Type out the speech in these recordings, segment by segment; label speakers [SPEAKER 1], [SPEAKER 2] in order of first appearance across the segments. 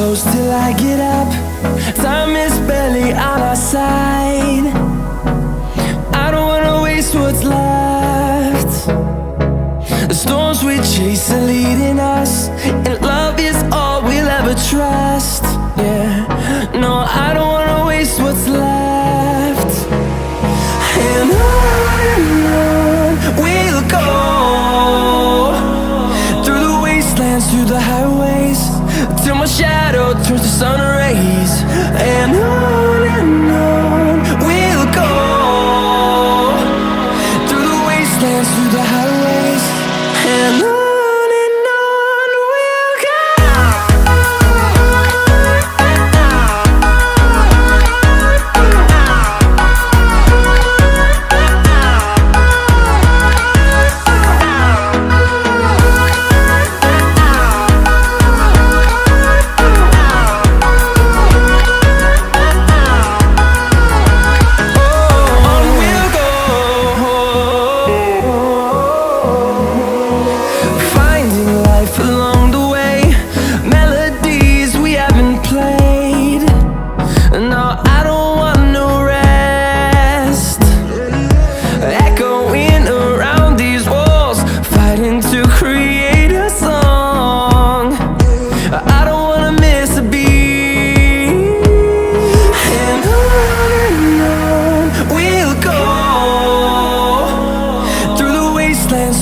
[SPEAKER 1] close till I get up. Time is barely on our side. I don't wanna waste what's left. The storms we chase are leading us, and love is all we'll ever trust. Yeah, no, I don't wanna waste what's left. And on we'll go, through the wastelands, through the highways, till my shadow turns to sun rays. And on we'll go, through the wastelands, through the highways, and on.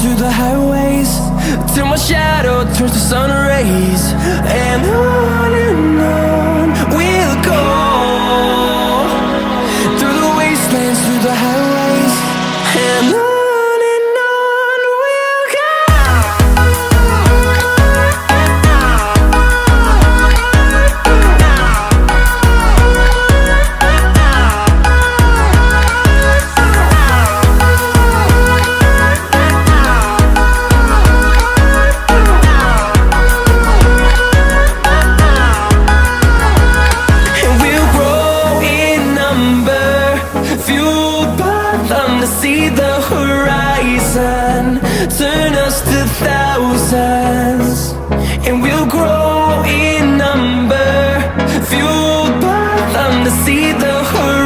[SPEAKER 1] Through the highways, till my shadow turns to sun rays. And on we'll go, through the wastelands, through the highways, and on we'll go. See the horizon turn us to thousands, and we'll grow in number, fueled by them to see the horizon.